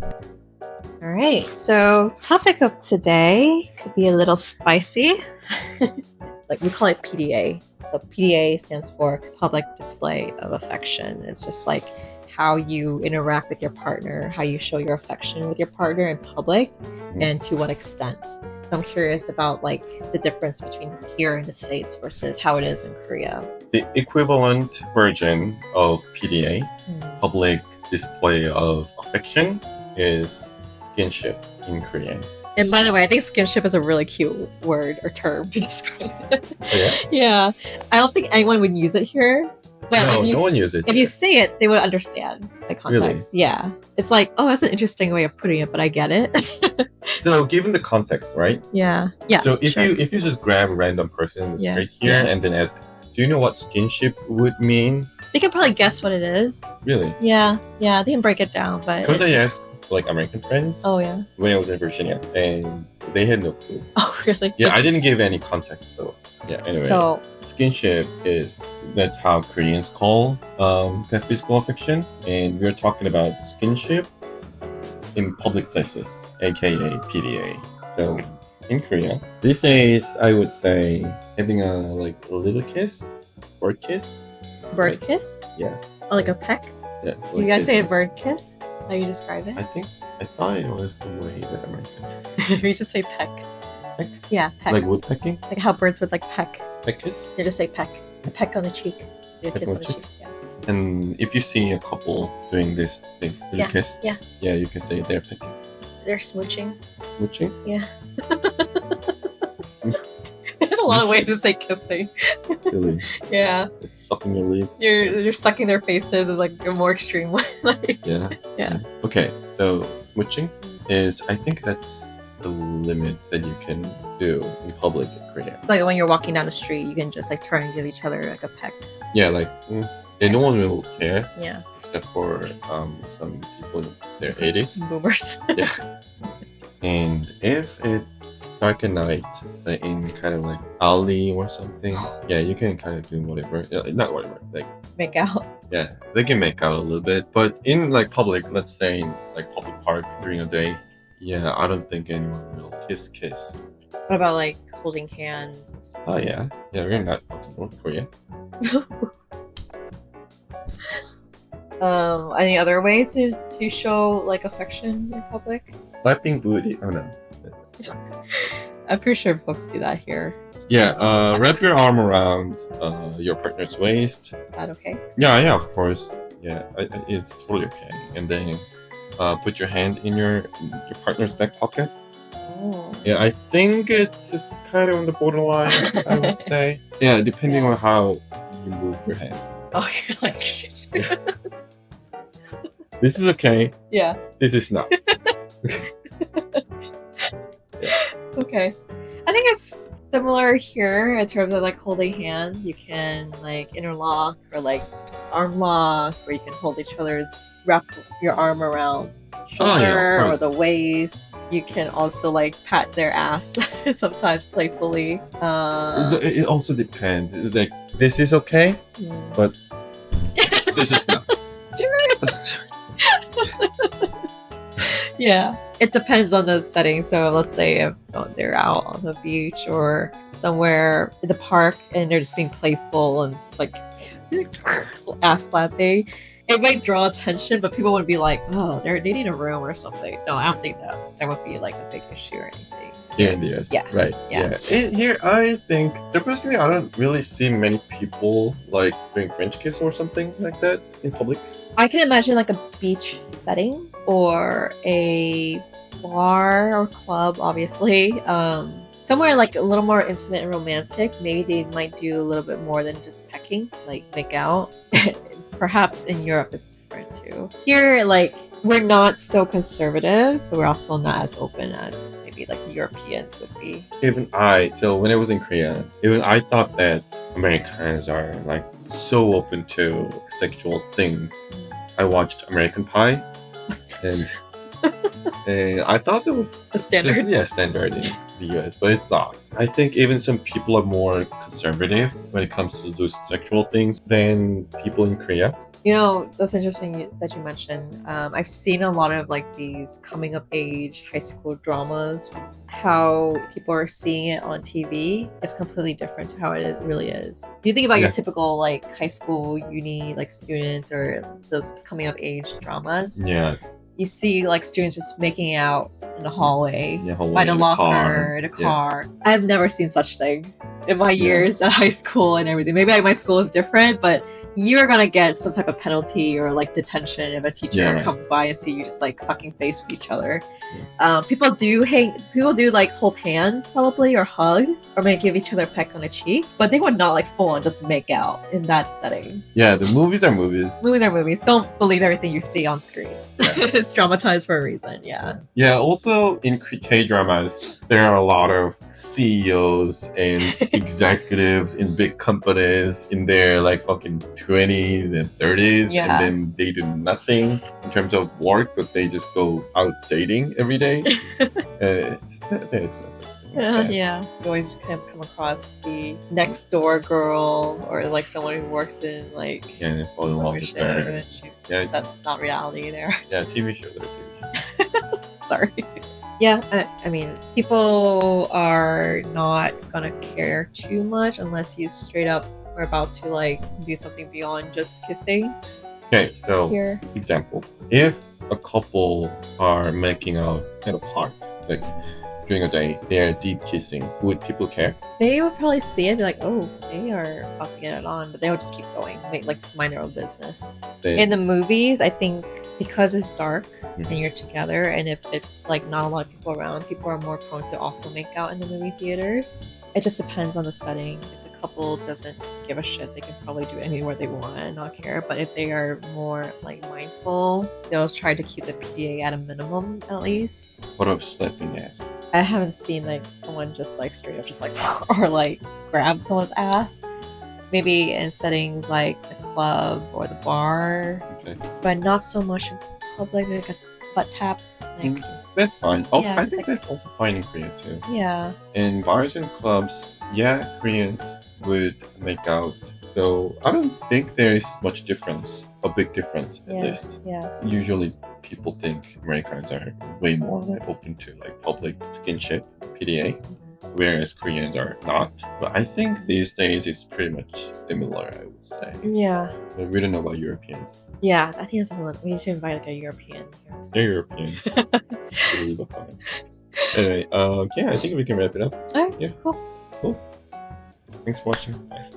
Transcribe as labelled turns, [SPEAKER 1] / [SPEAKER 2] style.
[SPEAKER 1] All right, so topic of today could be a little spicy. Like we call it PDA. So PDA stands for public display of affection. It's just like how you interact with your partner, how you show your affection with your partner in public, and to what extent. So I'm curious about like the difference between here in the States versus how it is in Korea.
[SPEAKER 2] The equivalent version of PDA, public display of affection, is skinship in Korean.
[SPEAKER 1] And by the way, I think skinship is a really cute word or term to describe it.
[SPEAKER 2] Yeah?
[SPEAKER 1] Yeah. I don't think anyone would use it here. But
[SPEAKER 2] No, no one uses it.
[SPEAKER 1] If you say it, they would understand the context.
[SPEAKER 2] Really?
[SPEAKER 1] Yeah. It's like, oh, that's an interesting way of putting it, but I get it.
[SPEAKER 2] So given the context, right?
[SPEAKER 1] Yeah. Yeah.
[SPEAKER 2] So if
[SPEAKER 1] sure.
[SPEAKER 2] you just grab a random person in the
[SPEAKER 1] Yeah.
[SPEAKER 2] street here
[SPEAKER 1] Yeah.
[SPEAKER 2] and then ask, do you know what skinship would mean?
[SPEAKER 1] They can probably guess what it is.
[SPEAKER 2] Really?
[SPEAKER 1] Yeah. Yeah. They can break it down, but.
[SPEAKER 2] Because I asked like American friends
[SPEAKER 1] Oh, yeah.
[SPEAKER 2] when I was in Virginia and they had no clue.
[SPEAKER 1] Oh, really?
[SPEAKER 2] Yeah, I didn't give any context though. Yeah, anyway.
[SPEAKER 1] So,
[SPEAKER 2] Skinship that's how Koreans call kind of physical affection, and we're talking about skinship in public places, a.k.a. PDA. So in Korea, these days I would say having a little kiss, bird kiss.
[SPEAKER 1] bird kiss?
[SPEAKER 2] Yeah.
[SPEAKER 1] Oh, like a peck?
[SPEAKER 2] Yeah.
[SPEAKER 1] You guys say a bird kiss? How you describe it?
[SPEAKER 2] I thought it was the way that Americans
[SPEAKER 1] We just say peck.
[SPEAKER 2] peck,
[SPEAKER 1] Yeah, peck.
[SPEAKER 2] like woodpecking,
[SPEAKER 1] Like how birds would like peck.
[SPEAKER 2] peck kiss.
[SPEAKER 1] They just say peck. A peck on the cheek. So a
[SPEAKER 2] Peck
[SPEAKER 1] kiss
[SPEAKER 2] on
[SPEAKER 1] on
[SPEAKER 2] the
[SPEAKER 1] the
[SPEAKER 2] cheek?
[SPEAKER 1] cheek. Yeah.
[SPEAKER 2] And if you see a couple doing this thing, little kiss,
[SPEAKER 1] yeah.
[SPEAKER 2] yeah, you can say they're pecking,
[SPEAKER 1] They're smooching.
[SPEAKER 2] smooching.
[SPEAKER 1] Yeah. There's a lot of ways to say kissing.
[SPEAKER 2] Really,
[SPEAKER 1] Yeah.
[SPEAKER 2] it's sucking your lips.
[SPEAKER 1] You're sucking their faces is like a more extreme one. Like,
[SPEAKER 2] Yeah.
[SPEAKER 1] yeah.
[SPEAKER 2] Okay, so smooching is, I think that's the limit that you can do in public in Korea.
[SPEAKER 1] It's like when you're walking down the street, you can just like turn and give each other like a peck.
[SPEAKER 2] Yeah, like, yeah, no one will care
[SPEAKER 1] Yeah.
[SPEAKER 2] except for some people in their 80s.
[SPEAKER 1] Boomers.
[SPEAKER 2] Yeah. And if it's dark at night, like in kind of like alley or something, yeah, you can kind of do whatever. Not whatever, like,
[SPEAKER 1] Make out.
[SPEAKER 2] yeah, they can make out a little bit. But in like public, let's say in like public park during a day, yeah, I don't think anyone will kiss.
[SPEAKER 1] What about like holding hands and stuff?
[SPEAKER 2] Oh yeah, yeah, we're not fucking North Korea.
[SPEAKER 1] Any other ways to show like affection in public?
[SPEAKER 2] Slapping booty. Oh no.
[SPEAKER 1] I'm pretty sure folks do that here.
[SPEAKER 2] Yeah, wrap your arm around your partner's waist.
[SPEAKER 1] Is that okay?
[SPEAKER 2] Yeah, of course. Yeah, it's totally okay. And then put your hand in your partner's back pocket.
[SPEAKER 1] Oh.
[SPEAKER 2] Yeah, I think it's just kind of on the borderline, I would say. Yeah, depending on how you move your hand.
[SPEAKER 1] Oh, you're like.
[SPEAKER 2] This is okay.
[SPEAKER 1] Yeah.
[SPEAKER 2] This is not.
[SPEAKER 1] Okay. I think it's similar here in terms of like holding hands. You can like interlock or like arm lock, or you can hold each other's, wrap your arm around shoulder or the waist. You can also like pat their ass sometimes playfully.
[SPEAKER 2] It also depends. Like, this is okay, but this is not.
[SPEAKER 1] Yeah, it depends on the setting. So let's say if they're out on the beach or somewhere in the park and they're just being playful and it's like ass slapping, it might draw attention, but people would be like, oh, they need a room or something. No, I don't think that would be like a big issue or anything.
[SPEAKER 2] Here in the US.
[SPEAKER 1] Yeah.
[SPEAKER 2] Right.
[SPEAKER 1] Yeah.
[SPEAKER 2] Here, I think, personally, I don't really see many people like doing French kiss or something like that in public.
[SPEAKER 1] I can imagine like a beach setting or a bar or club, obviously. Somewhere like a little more intimate and romantic. Maybe they might do a little bit more than just pecking, like make out. Perhaps in Europe it's different too. Here, like, we're not so conservative, but we're also not as open as maybe like the Europeans would be.
[SPEAKER 2] So when I was in Korea, even I thought that Americans are like so open to sexual things. I watched American Pie, and I thought that was
[SPEAKER 1] The standard.
[SPEAKER 2] standard in the US, but it's not. I think even some people are more conservative when it comes to those sexual things than people in Korea.
[SPEAKER 1] You know, that's interesting that you mentioned. I've seen a lot of like these coming of age high school dramas. How people are seeing it on TV is completely different to how it really is. Do you think about your typical like high school, uni like students or those coming of age dramas?
[SPEAKER 2] Yeah.
[SPEAKER 1] You see like students just making out in the hallway,
[SPEAKER 2] hallway
[SPEAKER 1] by the
[SPEAKER 2] in a
[SPEAKER 1] locker,
[SPEAKER 2] car.
[SPEAKER 1] in a car. I've never seen such thing in my years at high school and everything. Maybe my school is different, but you're gonna get some type of penalty or like detention if a teacher comes by and see you just like sucking face with each other. People do like hold hands probably or hug or maybe give each other a peck on the cheek, but they would not like full on just make out in that setting.
[SPEAKER 2] Yeah, the movies are movies.
[SPEAKER 1] Movies are movies. Don't believe everything you see on screen. It's dramatized for a reason. Yeah.
[SPEAKER 2] Yeah. Also, in K dramas, there are a lot of CEOs and executives in big companies in their like fucking 20s and 30s, and then they do nothing in terms of work, but they just go out dating every day. There's no such thing.
[SPEAKER 1] Yeah. You always kind of come across the next door girl or like someone who works in like
[SPEAKER 2] fall in love with her.
[SPEAKER 1] That's not reality there.
[SPEAKER 2] Yeah, TV shows are TV shows.
[SPEAKER 1] Sorry. Yeah, I mean, people are not gonna care too much unless you straight up are about to like do something beyond just kissing.
[SPEAKER 2] Okay, so example, if a couple are making out at a park, like during a day, they're deep kissing, would people care?
[SPEAKER 1] They would probably see it and be like, oh, they are about to get it on, but they would just keep going, like just mind their own business. In the movies, I think because it's dark and you're together, and if it's like not a lot of people around, people are more prone to also make out in the movie theaters. It just depends on the setting. If the couple doesn't give a shit, they can probably do anywhere they want and not care. But if they are more like mindful, they'll try to keep the PDA at a minimum at least.
[SPEAKER 2] What about slapping ass?
[SPEAKER 1] I haven't seen like someone just like straight up just like or like grab someone's ass. Maybe in settings like the club or the bar, but not so much in public, like a butt tap. Like,
[SPEAKER 2] that's fine. I think that's also fine in Korea too.
[SPEAKER 1] Yeah.
[SPEAKER 2] In bars and clubs, Koreans would make out. Though I don't think there is much difference, a big difference at least.
[SPEAKER 1] Yeah.
[SPEAKER 2] Usually people think Americans are way more like, open to like public skinship, PDA. Whereas Koreans are not. But I think these days it's pretty much similar, I would say.
[SPEAKER 1] Yeah.
[SPEAKER 2] But we don't know about Europeans.
[SPEAKER 1] Yeah, I think that's something we need to invite like a European here.
[SPEAKER 2] They're European. Anyway, I think we can wrap it up.
[SPEAKER 1] Alright, cool.
[SPEAKER 2] Thanks for watching. Bye.